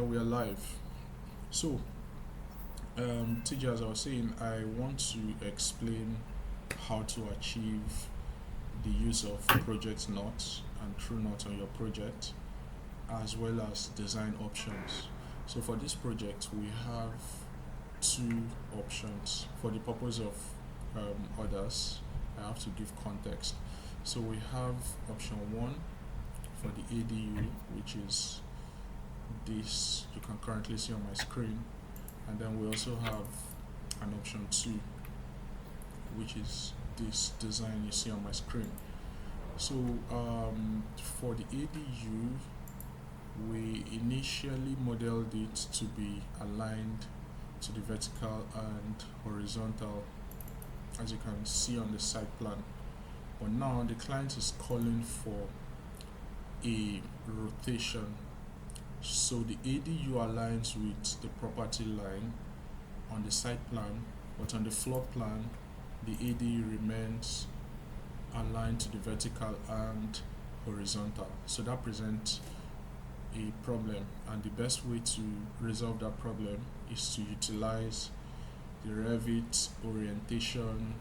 we are live. So, TJ, as I was saying, I want to explain how to achieve the use of project notes and true notes on your project, as well as design options. So, for this project, we have two options. For the purpose of others, I have to give context. So, we have option one for the ADU, which is this you can currently see on my screen, and then we also have an option 2, which is this design you see on my screen. So for the ADU, we initially modeled it to be aligned to the vertical and horizontal, as you can see on the site plan. But now the client is calling for a rotation. So the ADU aligns with the property line on the site plan, but on the floor plan, the ADU remains aligned to the vertical and horizontal. So that presents a problem, and the best way to resolve that problem is to utilize the Revit orientation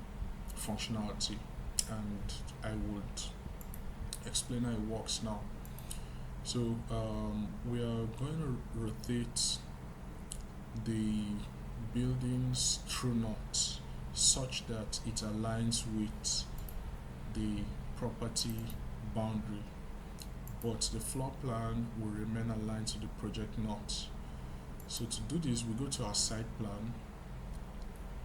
functionality, and I would explain how it works now. So we are going to rotate the building's true north such that it aligns with the property boundary, but the floor plan will remain aligned to the project north. So to do this, we go to our site plan,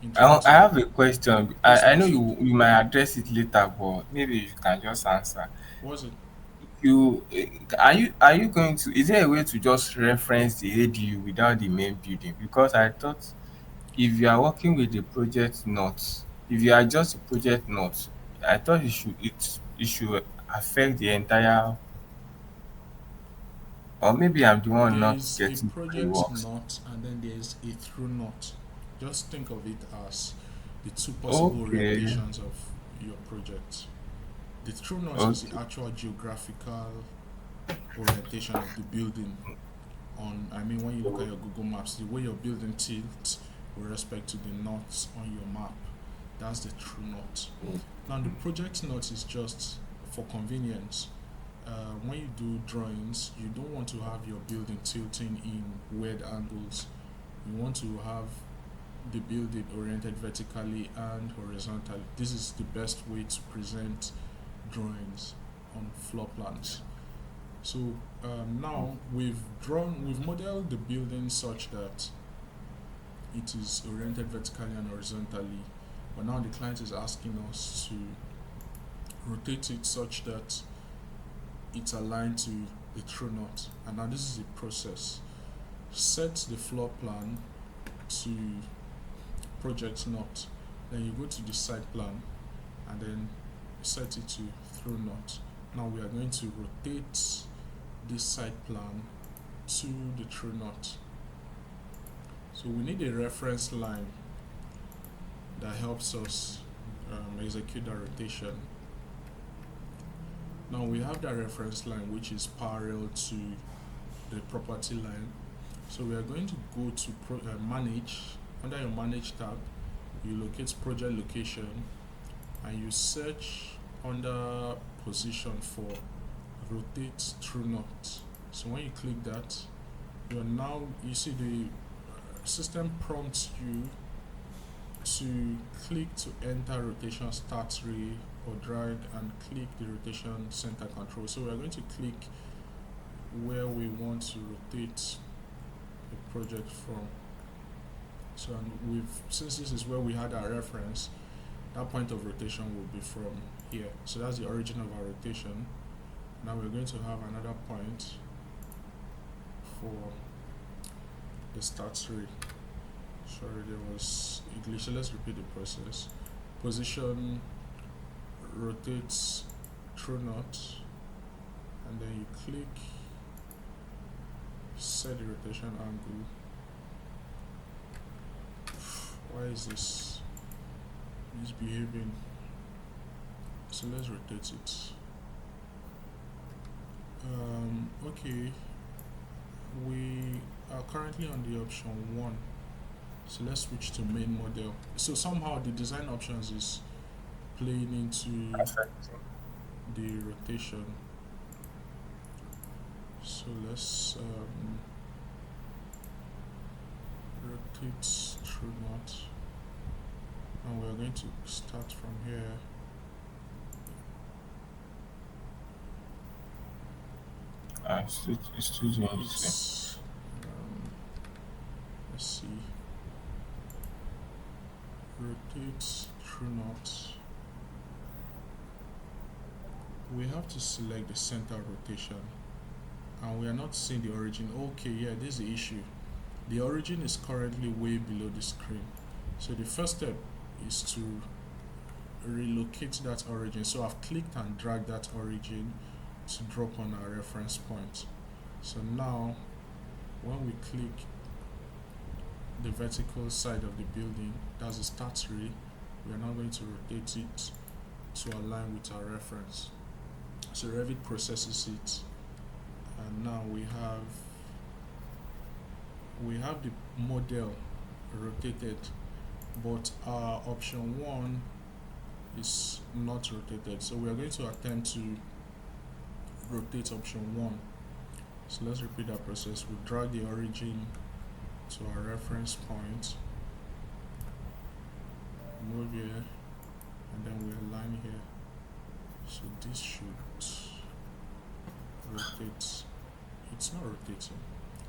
I introduce. have a question. I, Please I know ask. you might address it later, but maybe you can just answer. Was it? Are you going to, is there a way to just reference the ADU without the main building? Because I thought if you are working with the project notes, if you are just a project notes, I thought it should affect the entire, or maybe I'm the one There not is a getting how it project works. knot and then there is a through knot. Just think of it as the two possible Okay. orientations of your project. The true north is the Okay. actual geographical orientation of the building. On, I mean, when you look at your Google Maps, the way your building tilts with respect to the knots on your map, that's the true north. Now, the project north is just for convenience. When you do drawings, you don't want to have your building tilting in weird angles. You want to have the building oriented vertically and horizontally. This is the best way to present drawings on floor plans. So now we've modeled the building such that it is oriented vertically and horizontally. But now the client is asking us to rotate it such that it's aligned to the true north. And now this is the process. Set the floor plan to project north. Then you go to the site plan and then set it to true north. Now we are going to rotate this site plan to the true north. So we need a reference line that helps us execute the rotation. Now we have that reference line which is parallel to the property line. So we are going to go to manage. Under your manage tab, you locate project location and you search under position for rotate true north. So when you click that, you see the system prompts you to click to enter rotation start ray or drag and click the rotation center control. So we are going to click where we want to rotate the project from. So since this is where we had our reference, that point of rotation will be from here. So that's the origin of our rotation. Now we're going to have another point for the start ray. Sorry, there was a glitch. So let's repeat the process. Position rotates true north, and then you click set the rotation angle. Why is this misbehaving? So let's rotate it. Okay, we are currently on the option 1. So let's switch to main model. So somehow the design options is playing into Affecting. the rotation. So let's rotate through not. And we're going to start from here. It's still doing the same. It's let's see, rotate through not. We have to select the center rotation, and we are not seeing the origin. Okay, yeah, this is the issue. The origin is currently way below the screen. So the first step is to relocate that origin. So I've clicked and dragged that origin to drop on our reference point. So now when we click the vertical side of the building, that's the start ray, we are now going to rotate it to align with our reference. So Revit processes it, and now we have the model rotated, but our option 1 is not rotated. So we are going to attempt to rotate option 1. So let's repeat that process. We drag the origin to our reference point, move here, and then we align here. So this should rotate. It's not rotating.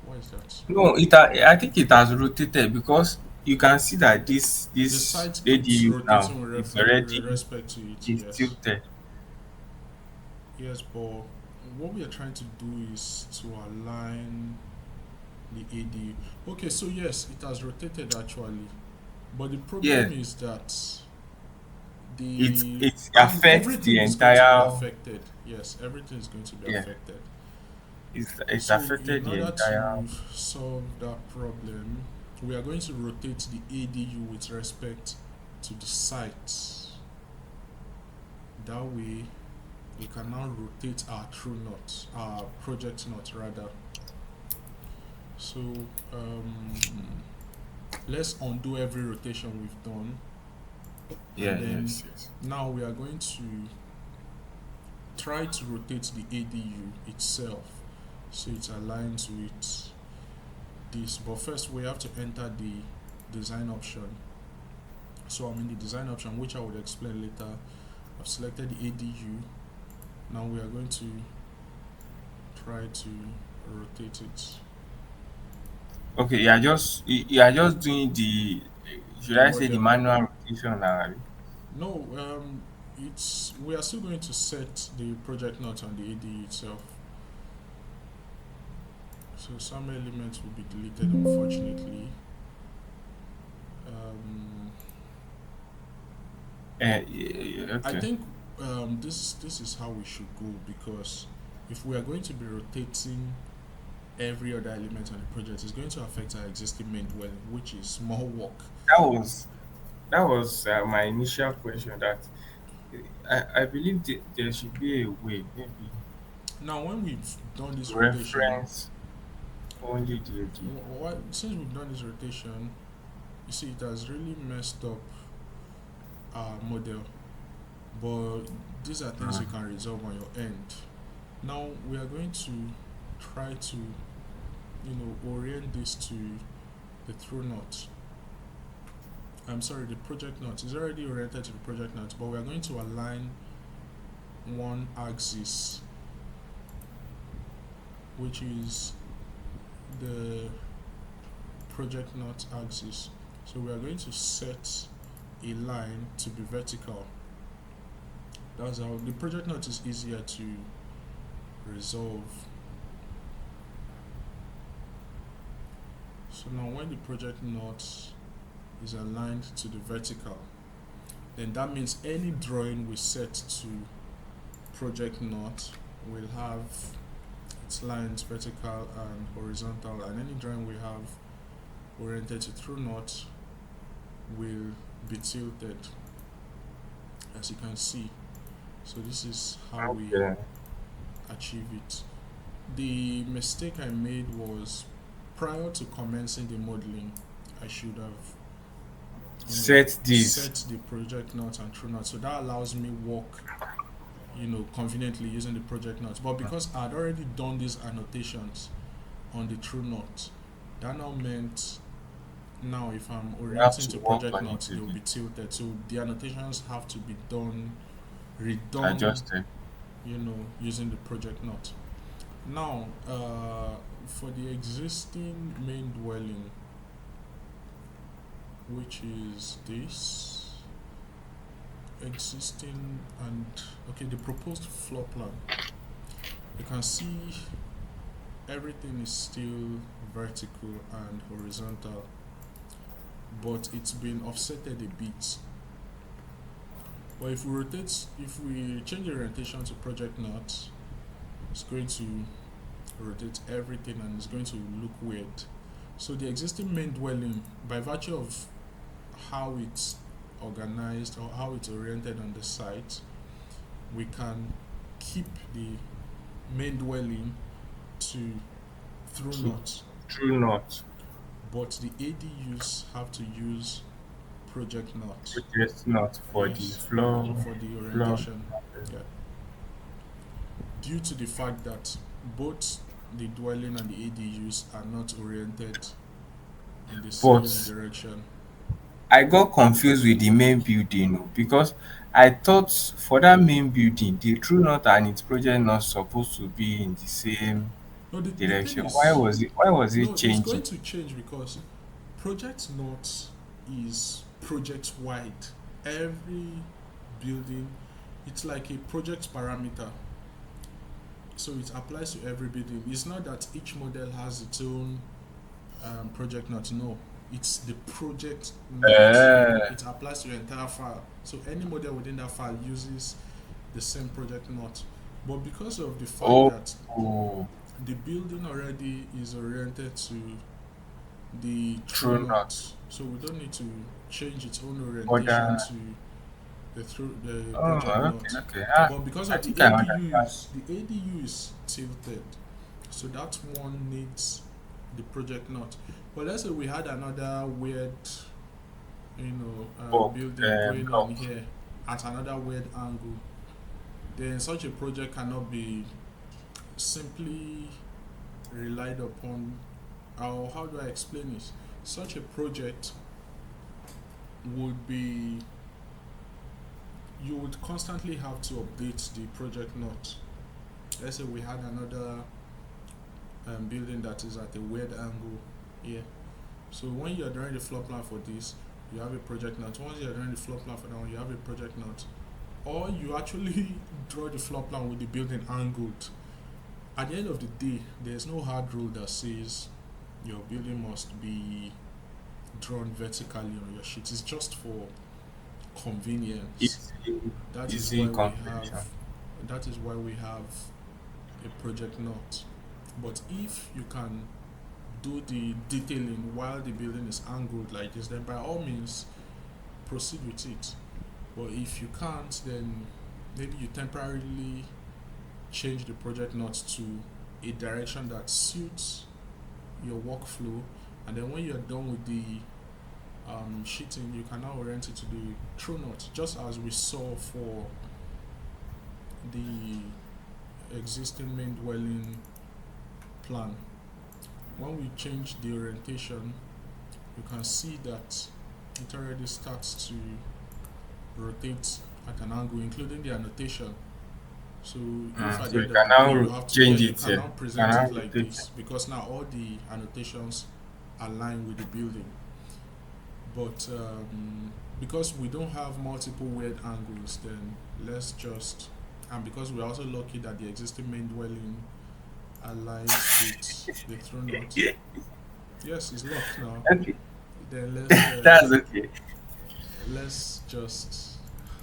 Why is that? No, I think it has rotated because you can see that The this site keeps ADU now rotating with is already respect to it. is Yes, tilted. yes, but what we are trying to do is to align the AD. Okay, so yes, it has rotated actually, but the Yes, problem is that it the it affects the everything is going to be entire. affected. Yes, everything is going to be Yeah, affected. it's So affected in the order entire. to solve that problem, we are going to rotate the ADU with respect to the site. That way, we can now rotate our true knot, our project knot rather. So let's undo every rotation we've done, Yeah, and then yes. now we are going to try to rotate the ADU itself so it aligns with this. But first, we have to enter the design option. So I'm in the design option, which I would explain later. I've selected the ADU. Now we are going to try to rotate it. Okay, you are just doing the, should The I say, the model. manual rotation now, abi? No, it's we are still going to set the project knot on the ADU itself. So some elements will be deleted, unfortunately. Um, I Okay. think this is how we should go, because if we are going to be rotating every other element on the project, it's going to affect our existing main dwelling, which is more work. That was my initial question. That I believe there should be a way, maybe, Now, when we've done this to rotation, reference only the ADU. since we've done this rotation, you see it has really messed up our model. But these are things you Mm. can resolve on your end. Now we are going to try to, orient this to the through knot. I'm sorry, the project knot is already oriented to the project knot, but we are going to align one axis, which is the project knot axis. So we are going to set a line to be vertical. That's how the project knot is easier to resolve. So now when the project knot is aligned to the vertical, then that means any drawing we set to project knot will have its lines vertical and horizontal, and any drawing we have oriented to through knot will be tilted, as you can see. So this is how we Okay. achieve it. The mistake I made was prior to commencing the modeling, I should have, Set this. set the project notes and true notes. So that allows me work, conveniently using the project notes. But because I'd already done these annotations on the true notes, that now meant now if I'm You have orienting to to work project on it notes, they will again. be tilted. So the annotations have to be done, redone, Adjusted. using the project note. Now, for the existing main dwelling, which is this existing and okay, the proposed floor plan, you can see everything is still vertical and horizontal, but it's been offsetted a bit. But if we change the orientation to project knot, it's going to rotate everything and it's going to look weird. So the existing main dwelling, by virtue of how it's organized or how it's oriented on the site, we can keep the main dwelling to through To knot, true not. but the ADUs have to use project knot. Project not for the Yes, floor. for the Floor. orientation. Yeah, due to the fact that both the dwelling and the ADUs are not oriented in the same But direction. I got confused with the main building because I thought for that main building, the true north and its project not supposed to be in the same No, the thing direction. Why is, was it? Why was it no, it's changing? going to change because project knot is project wide. Every building, it's like a project parameter, so it applies to every building. It's not that each model has its own project knot. No, it's the project knot. Uh, It applies to your entire file. So any model within that file uses the same project knot. But because of the fact oh, that oh, the building already is oriented to the true true knot, north. so we don't need to change its own orientation Other. to the Oh, project okay, knot. okay. But because I of the think I understand. ADUs, the ADU is tilted, so that one needs the project knot. But let's say we had another weird, Bulk building going on block. here at another weird angle. Then such a project cannot be simply relied upon. Or how do I explain this? Such a project would be, you would constantly have to update the project note. Let's say we had another building that is at a weird angle here. So when you're drawing the floor plan for this, you have a project note. Once you're drawing the floor plan for that one, you have a project note. Or you actually draw the floor plan with the building angled. At the end of the day, there's no hard rule that says your building must be drawn vertically on your sheet. It's just for convenience. Easy, That is easy why we have comprehension. that is why we have a project note. But if you can do the detailing while the building is angled like this, then by all means proceed with it. But if you can't, then maybe you temporarily change the project note to a direction that suits your workflow, and then when you're done with the sheeting, you can now orient it to the true note, just as we saw for the existing main dwelling plan. When we change the orientation, you can see that it already starts to rotate at an angle, including the annotation. So if at So the you end of can the day now you have to, yeah, change you it can here. now You can present now it like rotate it. this because now all the annotations align with the building. But because we don't have multiple weird angles, then let's just, and because we're also lucky that the existing main dwelling aligns with the through knot. Yes, it's locked now. Okay, Then let's that's okay. let's just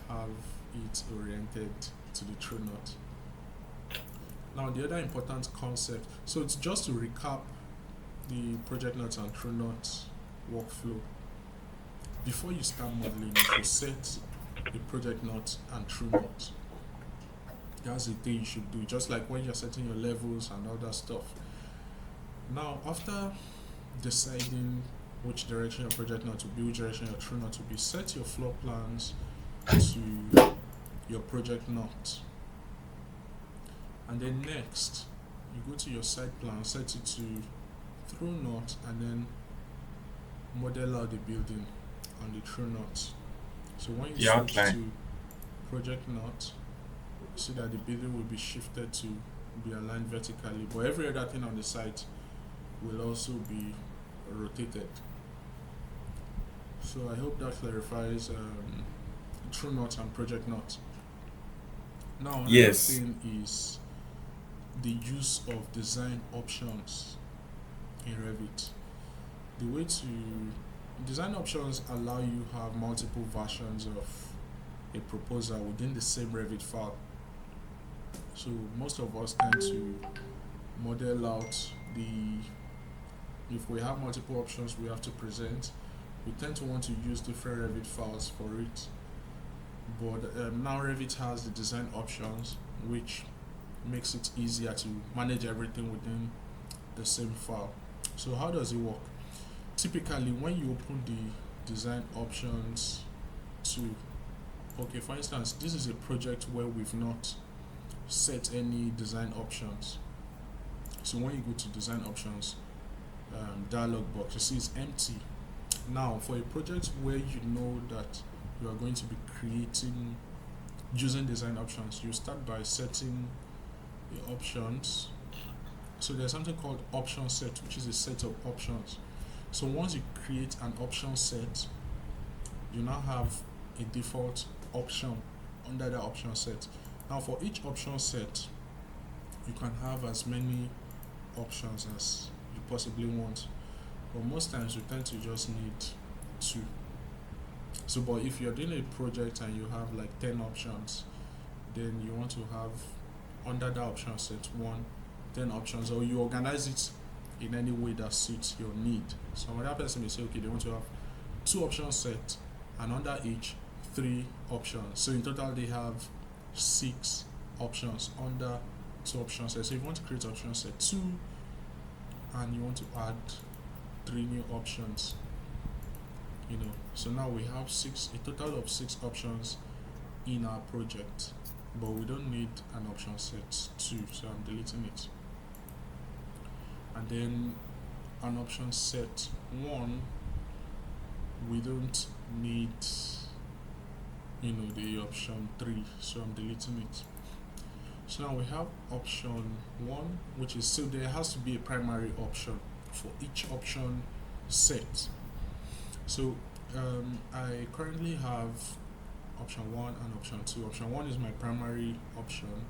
have it oriented to the true knot. Now the other important concept. So it's just to recap the project notes and true knot workflow. Before you start modeling, you should set the project knot and true knot. That's the thing you should do. Just like when you're setting your levels and all that stuff. Now after deciding which direction your project not to be, which direction your true not to be. Set your floor plans to your project not. And then next, you go to your site plan, set it to true not, and then model out the building on the true not. So when you The switch outline. to project not, you see that the building will be shifted to be aligned vertically, but every other thing on the site will also be rotated. So I hope that clarifies true not and project not. Now another Yes. thing is the use of design options in Revit. The way to design options allow you have multiple versions of a proposal within the same Revit file. So most of us tend to model out the if we have multiple options we have to present, we tend to want to use different Revit files for it. But now Revit has the design options, which makes it easier to manage everything within the same file. So how does it work? Typically, when you open the design options to, okay, for instance, this is a project where we've not set any design options. So when you go to design options, dialog box, you see it's empty. Now, for a project where you know that you are going to be creating using design options, you start by setting the options. So there's something called option set, which is a set of options. So once you create an option set, you now have a default option under the option set. Now for each option set, you can have as many options as you possibly want. But most times you tend to just need two. So but if you're doing a project and you have like 10 options, then you want to have under that option set 10 options, or you organize it in any way that suits your need. So another person may say, okay, they want to have two option set and under each three options. So in total they have 6 options under 2 option sets. So if you want to create option set 2 and you want to add 3 new options, so now we have a total of 6 options in our project, but we don't need an option set 2, so I'm deleting it. And then an option set 1, we don't need the option 3, so I'm deleting it. So now we have option 1, which is, so there has to be a primary option for each option set. So I currently have option 1 and option 2. Option 1 is my primary option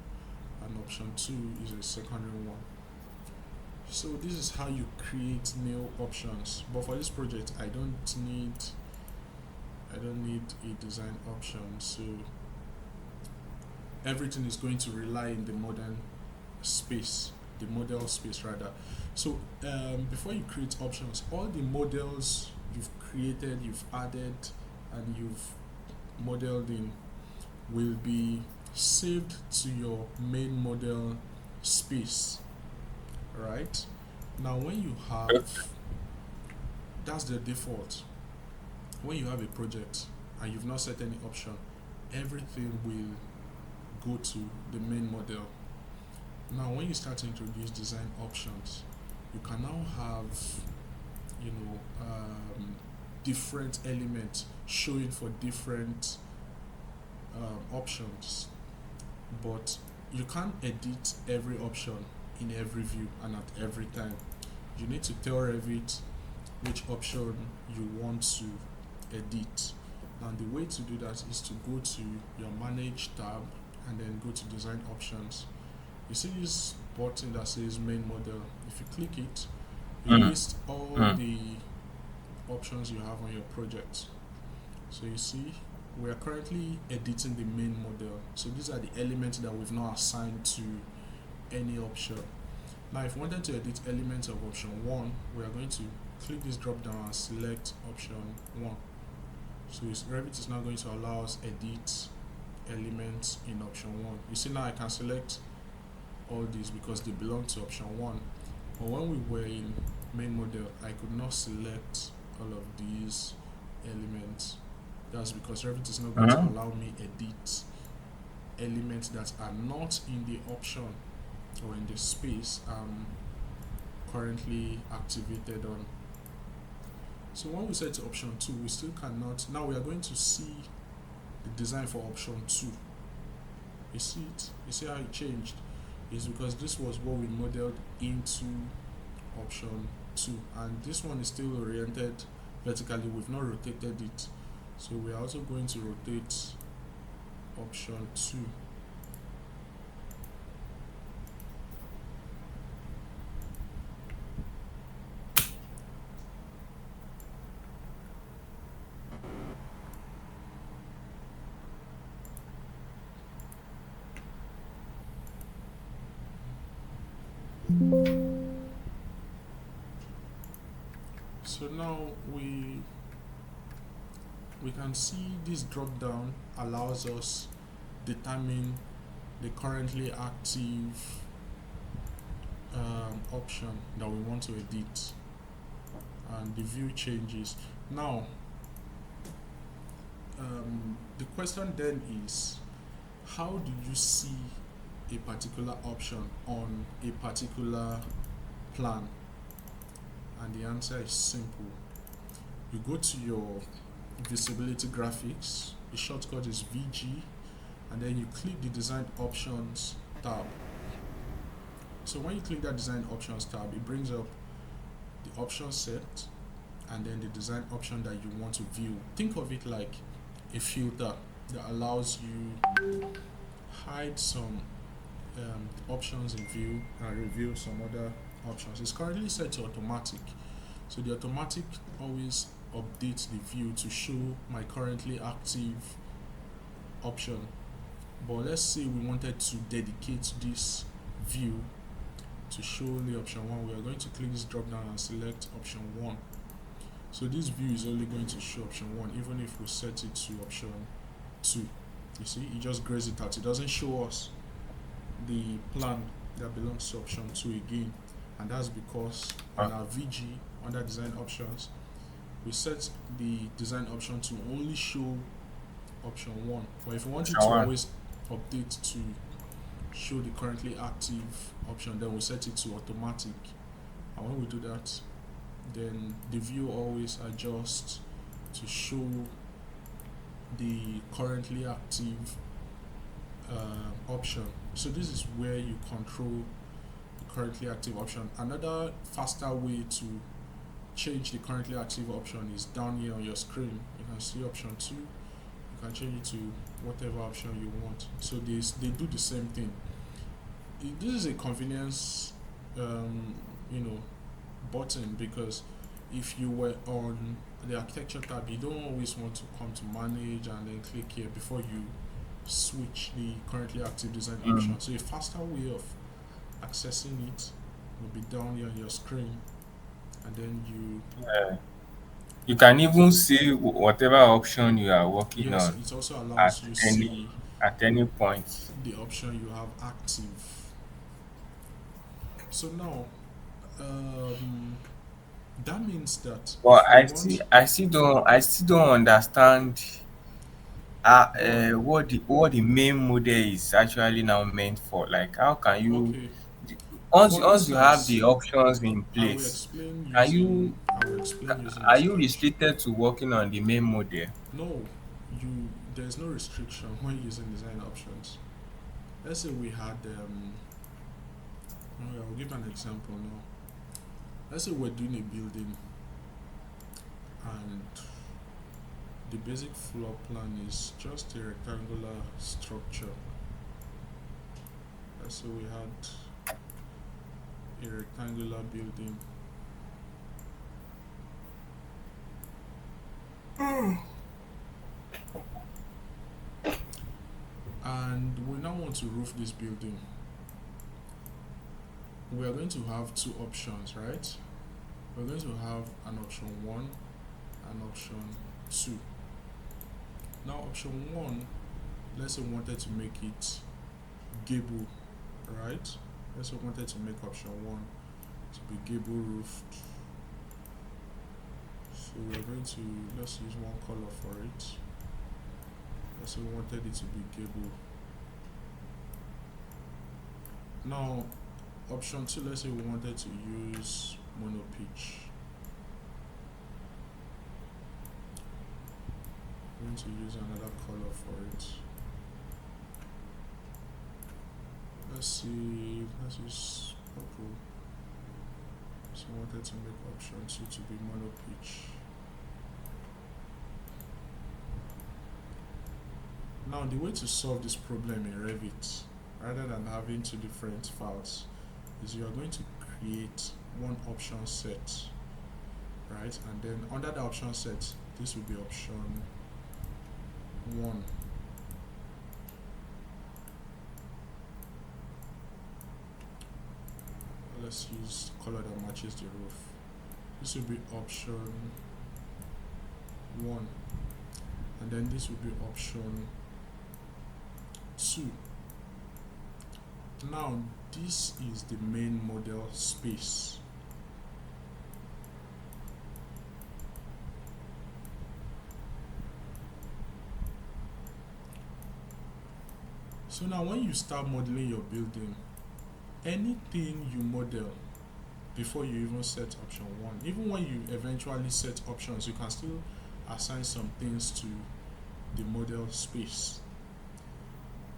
and option 2 is a secondary one. So this is how you create new options. But for this project I don't need a design option. So everything is going to rely in the model space rather. So before you create options, all the models you've created, you've added, and you've modeled in will be saved to your main model space, right? Now when you have, that's the default. When you have a project and you've not set any option, everything will go to the main model. Now when you start to introduce design options, you can now have different elements showing for different options, but you can't edit every option in every view and at every time. You need to tell Revit which option you want to edit. And the way to do that is to go to your manage tab and then go to design options. You see this button that says main model. If you click it, you Mm. list all Mm. the options you have on your project. So you see we are currently editing the main model, so these are the elements that we've now assigned to any option. Now if we wanted to edit elements of option 1, we are going to click this drop down and select option 1. So Revit is now going to allow us edit elements in option 1. You see now I can select all these because they belong to option 1. But when we were in main model, I could not select all of these elements. That's because Revit is not going to Mhm. allow me edit elements that are not in the option or in the space I'm currently activated on. So when we set to option 2, we still cannot. Now we are going to see the design for option 2. You see it? You see how it changed? It's because this was what we modeled into option 2, and this one is still oriented vertically. We've not rotated it, so we are also going to rotate option 2. So now we can see this drop down allows us determine the currently active option that we want to edit, and the view changes. Now the question then is, how do you see a particular option on a particular plan? And the answer is simple. You go to your visibility graphics, the shortcut is VG, and then you click the design options tab. So when you click that design options tab, it brings up the option set and then the design option that you want to view. Think of it like a filter that allows you hide some options in view and reveal some other options. It's currently set to automatic, so the automatic always updates the view to show my currently active option. But let's say we wanted to dedicate this view to show only option 1. We are going to click this drop down and select option 1. So this view is only going to show option 1 even if we set it to option 2. You see, it just grays it out. It doesn't show us the plan that belongs to option 2 again, and that's because Uh, in our VG under design options we set the design option to only show option 1, but if we want it Option to one. always update to show the currently active option, then we set it to automatic, and when we do that, then the view always adjusts to show the currently active option. So this is where you control the currently active option. Another faster way to change the currently active option is down here on your screen. You can see option 2. You can change it to whatever option you want. So they do the same thing. This is a convenience, um, you know, button, because if you were on the architecture tab, you don't always want to come to manage and then click here before you switch the currently active design Mm. option. So a faster way of accessing it will be down here on your screen, and then you Yeah. You can even see whatever option you are working yes, on it also at allows you any see at any point. the option you have active. So now um, that means that But if we want, I still don't understand go on. what the main model is actually now meant for. Like, how can you, Okay, once for once you have instance, the options in I will place, explain can using you I will explain using a are you sketch. restricted to working on the main model? No, there's no restriction when using design options. Let's say we had okay, I'll give an example now. Let's say we're doing a building and the basic floor plan is just a rectangular structure. Let's say we had a rectangular building and we now want to roof this building. We are going to have two options, right? We're going to have an option 1 and option 2. Now option 1, let's say we wanted to make it gable, right? Let's say we wanted to make option 1 to be gable roofed. So we are going to, let's use one color for it. Let's say we wanted it to be gable. Now, option 2, let's say we wanted to use mono pitch. I'm going to use another color for it. Let's see, let's use purple. So I wanted to make option 2 to be mono pitch. Now the way to solve this problem in Revit, rather than having two different files, is you are going to create one option set, right? And then under the option set, this will be option 1. Let's use color that matches the roof. This will be option 1, and then this will be option 2. Now this is the main model space. So now when you start modeling your building, anything you model before you even set option 1, even when you eventually set options, you can still assign some things to the model space.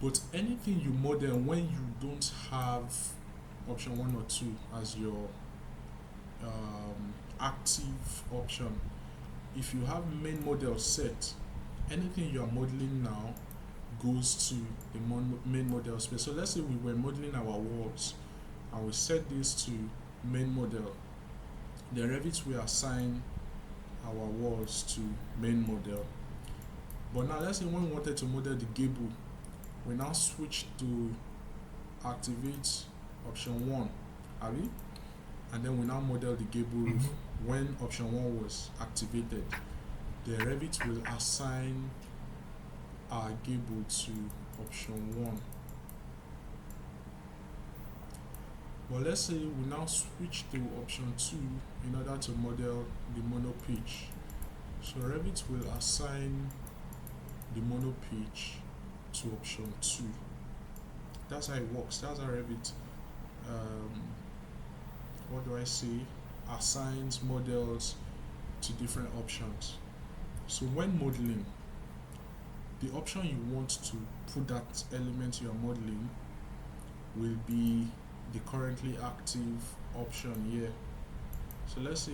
But anything you model when you don't have option 1 or 2 as your active option, if you have main model set, anything you are modeling now goes to the main model space. So let's say we were modeling our walls and we set this to main model, the Revit will assign our walls to main model. But now let's say when we wanted to model the gable, we now switch to activate option 1, abi? And then we now model the gable roof. When option 1 was activated, the Revit will assign our gable to option 1. But let's say we now switch to option 2 in order to model the mono pitch. So Revit will assign the mono pitch to option 2. That's how it works. That's how Revit, what do I say, assigns models to different options. So when modeling, the option you want to put that element you are modeling will be the currently active option here. So let's say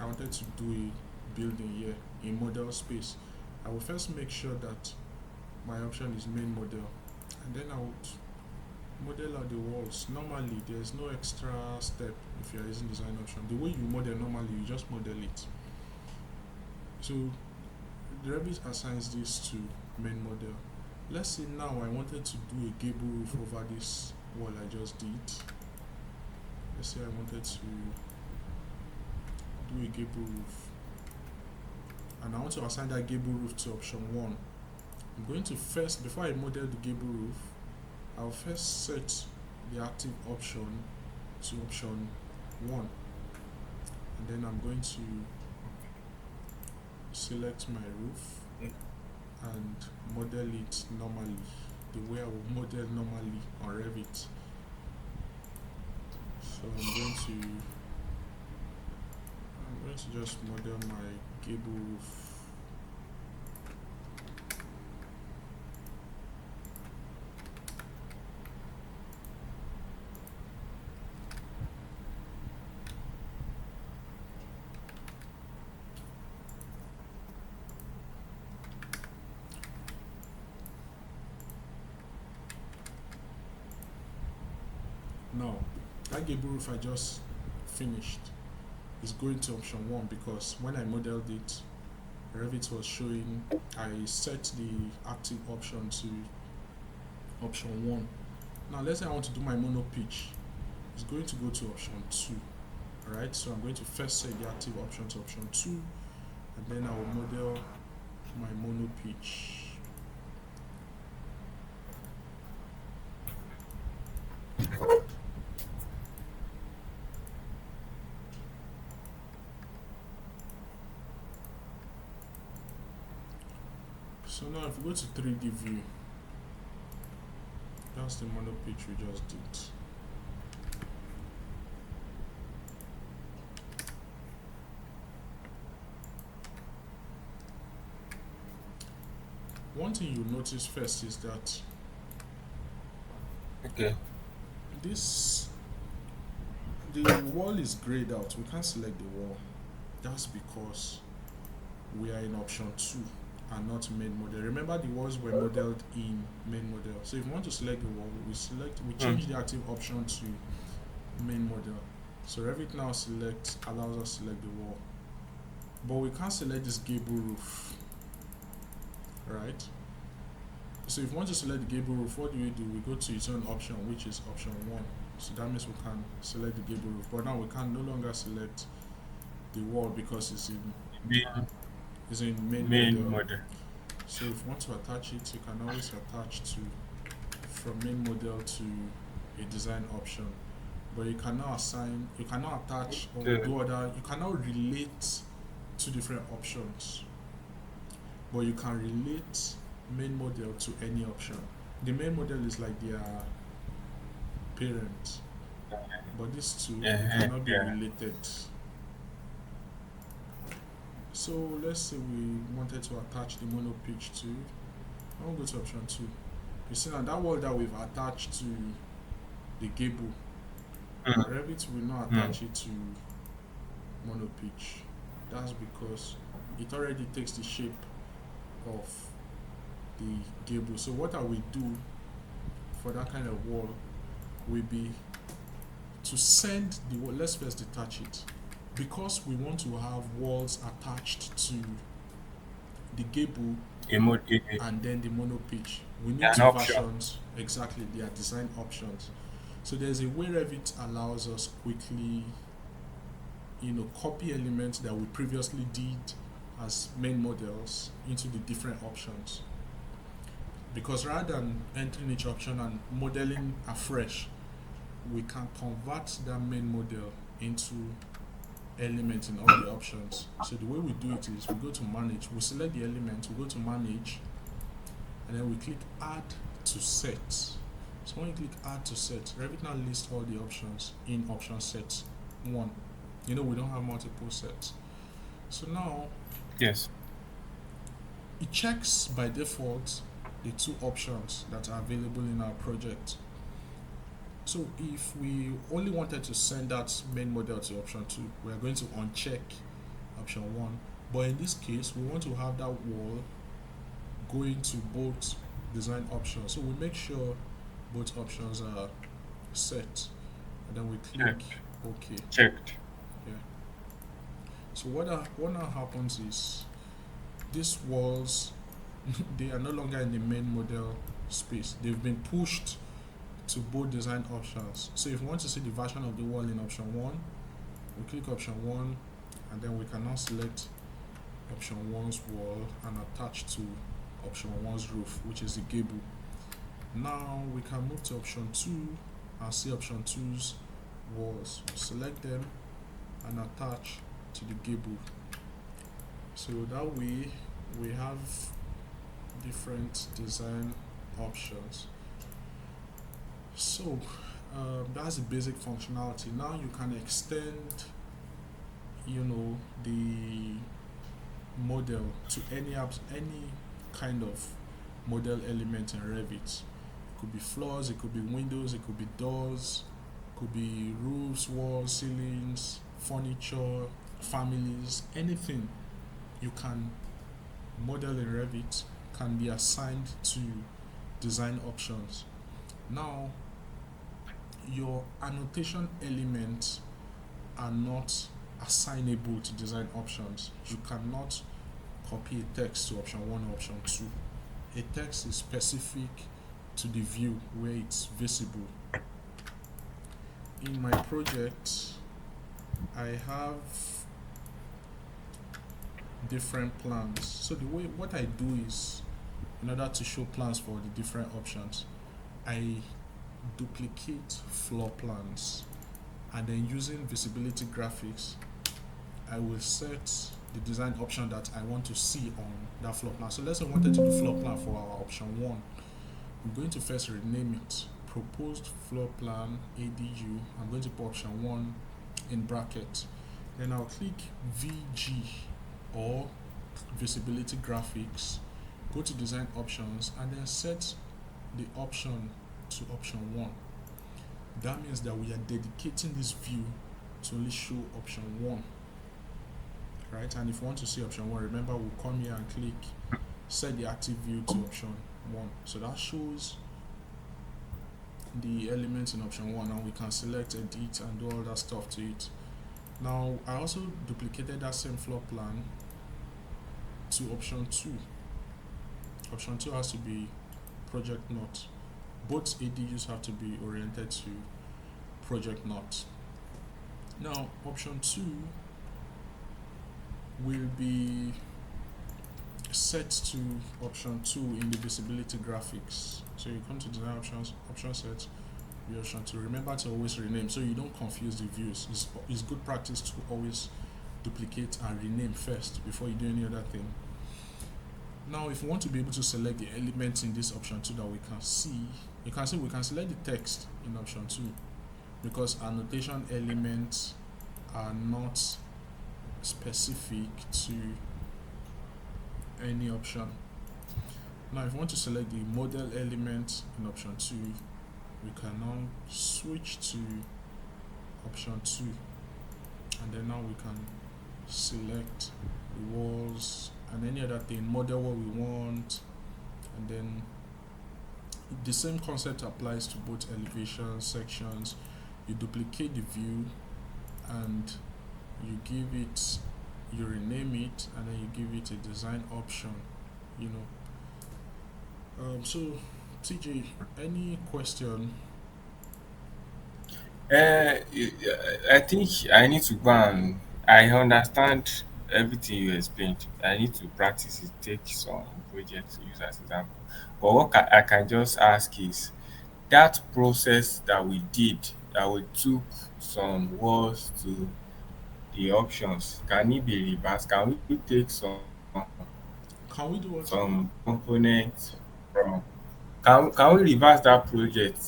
I wanted to do a building here in model space. I will first make sure that my option is main model, and then I would model out the walls. Normally there's no extra step if you are using design option. The way you model normally, you just model it. So the Revit assigns this to main model. Let's say now I wanted to do a gable roof over this wall I just did. Let's say I wanted to do a gable roof, and I want to assign that gable roof to option 1. I'm going to first, before I model the gable roof, I'll first set the active option to option 1, and then I'm going to select my roof and model it normally, the way I would model normally on Revit. So I'm going to just model my gable roof. Now, that gable roof I just finished is going to option 1 because when I modeled it, Revit was showing I set the active option to option 1. Now let's say I want to do my mono pitch. It's going to go to option 2. Alright, so I'm going to first set the active option to option 2, and then I will model my mono pitch. So now if we go to 3D view, that's the mono pitch we just did. One thing you notice first is that Okay. this the wall is grayed out. We can't select the wall. That's because we are in option 2 and not main model. Remember the walls were modeled in main model. So if we want to select the wall, we Mm. change the active option to main model. So Revit now allows us to select the wall. But we can't select this gable roof, right? So if we want to select the gable roof, what do? We go to its own option, which is option 1. So that means we can select the gable roof. But now we can no longer select the wall because Being it's in main main model. model. So if you want to attach it, you can always attach to from main model to a design option. But you cannot attach or Okay. do other, you cannot relate two different options. But you can relate main model to any option. The main model is like their parent, but these two they cannot be Yeah. related. So let's say we wanted to attach the mono pitch to. I'll go to option 2. You see now that wall that we've attached to the gable, Mm. Revit will not Mm. attach it to mono pitch. That's because it already takes the shape of the gable. So what I will do for that kind of wall will be to send the wall. Let's first detach it because we want to have walls attached to the gable and then the mono pitch. We need An two option. versions exactly. They are design options. So there's a way Revit allows us quickly, copy elements that we previously did as main models into the different options. Because rather than entering each option and modeling afresh, we can convert that main model into elements in all the options. So the way we do it is we go to manage, we select the element, we go to manage, and then we click add to set. So when you click add to set, Revit now lists all the options in option set 1. We don't have multiple sets. So now Yes. it checks by default the two options that are available in our project. So if we only wanted to send that main model to option 2, we are going to uncheck option 1. But in this case, we want to have that wall going to both design options. So we make sure both options are set, and then we click Checked. OK. Checked. Yeah. So what now happens is these walls they are no longer in the main model space. They've been pushed to both design options. So if we want to see the version of the wall in option 1, we click option 1 and then we can now select option 1's wall and attach to option 1's roof, which is the gable. Now we can move to option 2 and see option 2's walls. Select them and attach to the gable. So that way we have different design options. So that's the basic functionality. Now you can extend, the model to any kind of model element in Revit. It could be floors, it could be windows, it could be doors, it could be roofs, walls, ceilings, furniture, families, anything you can model in Revit can be assigned to design options. Now, your annotation elements are not assignable to design options. You cannot copy a text to option 1 or option 2. A text is specific to the view where it's visible. In my project, I have different plans. So what I do is, in order to show plans for the different options, I duplicate floor plans, and then using visibility graphics, I will set the design option that I want to see on that floor plan. So let's say I wanted to do floor plan for our option 1. I'm going to first rename it proposed floor plan ADU. I'm going to put option 1 in bracket. Then I'll click VG or visibility graphics, go to design options, and then set the option to option 1. That means that we are dedicating this view to only show option 1, right? And if you want to see option 1, remember we'll come here and click set the active view to option 1. So that shows the elements in option 1, and we can select edit and do all that stuff to it. Now I also duplicated that same floor plan to option 2. Option 2 has to be project not. Both ADUs have to be oriented to project not. Now option 2 will be set to option 2 in the visibility graphics. So you come to design options, option set, view option 2. Remember to always rename so you don't confuse the views. It's good practice to always duplicate and rename first before you do any other thing. Now if you want to be able to select the elements in this option 2 that we can see, you can see we can select the text in option 2 because annotation elements are not specific to any option. Now if you want to select the model element in option 2, we can now switch to option 2, and then now we can select the walls and any other thing, model what we want, and then the same concept applies to both elevation sections. You duplicate the view and you give it, you rename it, and then you give it a design option, you know. So TJ, any question? I think I need to go and I understand everything you explained. I need to practice it, take some project to use as example. But what I can just ask is that process that we did, that we took some words to the options, can it be reversed? Can we take Can we do what? some components from can we reverse that project,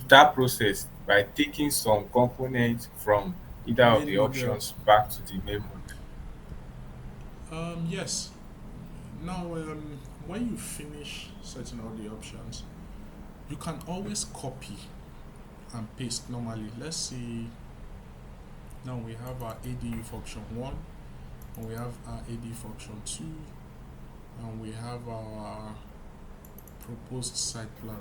that process by taking some components from either of Main the model. options back to the main model? Yes. Now, when you finish setting all the options, you can always copy and paste normally. Let's see, now we have our ADU for option 1, and we have our AD for option 2, and we have our proposed site plan.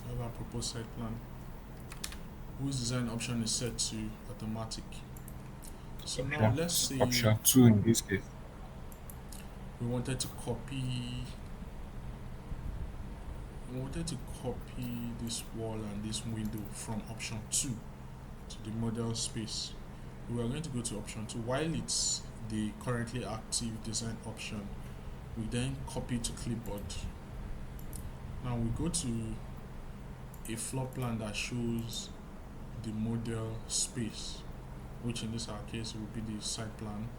We have our proposed site plan whose design option is set to automatic. So now let's say Option 2 in this case. we wanted to copy we wanted to copy this wall and this window from option 2 to the model space. We are going to go to option 2 while it's the currently active design option. We then copy to clipboard. Now we go to a floor plan that shows the model space, which in this our case will be the site plan,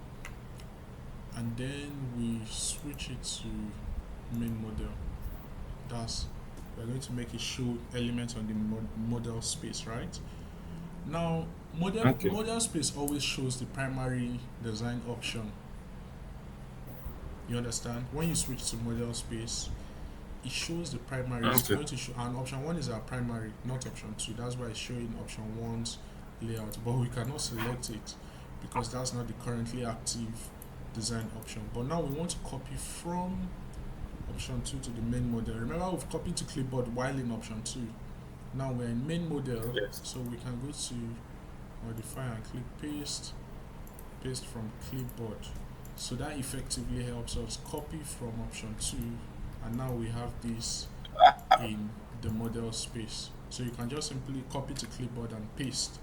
and then we switch it to main model. That's, we're going to make it show elements on the model space, right? Now model space always shows the primary design option. You understand? When you switch to model space, it shows the primary. It's going to show, and option 1 is our primary, not option 2. That's why it's showing option 1's layout, but we cannot select it because that's not the currently active design option. But now we want to copy from option 2 to the main model. Remember, we've copied to clipboard while in option 2. Now we're in main model, so we can go to modify and click paste from clipboard. So that effectively helps us copy from option 2, and now we have this in the model space. So you can just simply copy to clipboard and paste.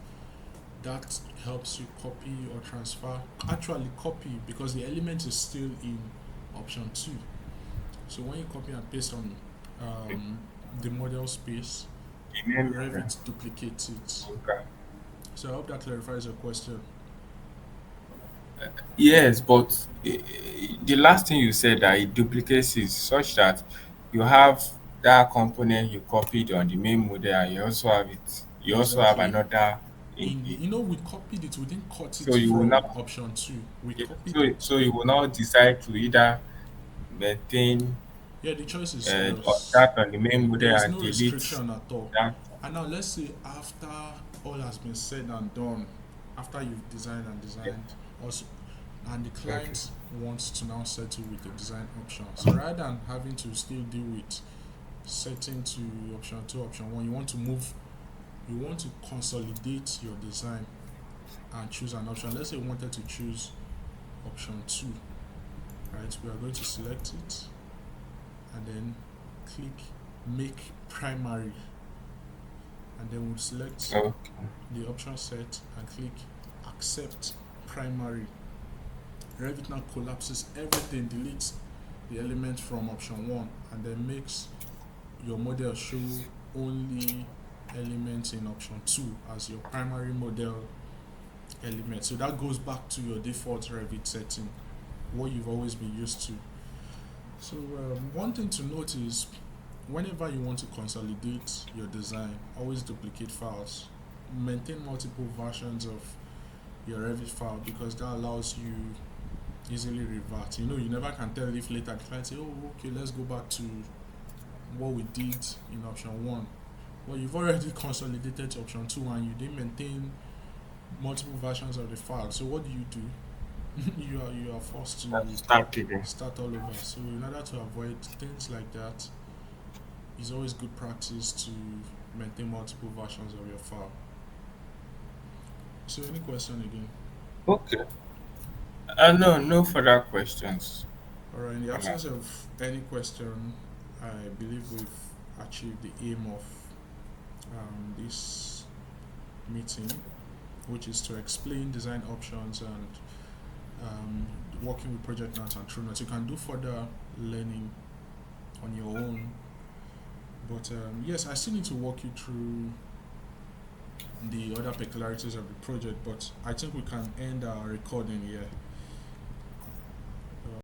That helps you copy or transfer, actually copy, because the element is still in option 2. So when you copy and paste on the model space, the main model. Revit duplicates it. Okay. So I hope that clarifies your question. Yes, but the last thing you said that it duplicates is such that you have that component you copied on the main model and you also have it. You also have Exactly. another In in we copied it. We didn't cut it so you will from not option two. We yeah, copied it. so you will not decide to either maintain Yeah, the choice is yours. that on the main model There is and no delete restriction at all. that. And now let's say after all has been said and done, after you've designed and Yeah. designed, also, and the Okay. client wants to now settle with the design option. So rather than having to still deal with setting to option two, option one, you want to consolidate your design and choose an option. Let's say you wanted to choose option two, right? We are going to select it and then click make primary, and then we'll select Okay. the option set and click accept primary. Revit now collapses everything, deletes the element from option one, and then makes your model show only elements in option two as your primary model element. So that goes back to your default Revit setting, what you've always been used to. So one thing to note is whenever you want to consolidate your design, always duplicate files. Maintain multiple versions of your Revit file because that allows you easily revert. You never can tell if later the client say, "Oh, okay, let's go back to what we did in option one." Well, you've already consolidated to option two, and you didn't maintain multiple versions of the file. So what do? You are forced to Let's start again. start all over. So in order to avoid things like that, it's always good practice to maintain multiple versions of your file. So any question again? Okay. No, no further questions Alright, in the for now. absence of any question, I believe we've achieved the aim of this meeting, which is to explain design options and working with project notes and true notes. You can do further learning on your own, but yes, I still need to walk you through the other peculiarities of the project, but I think we can end our recording here.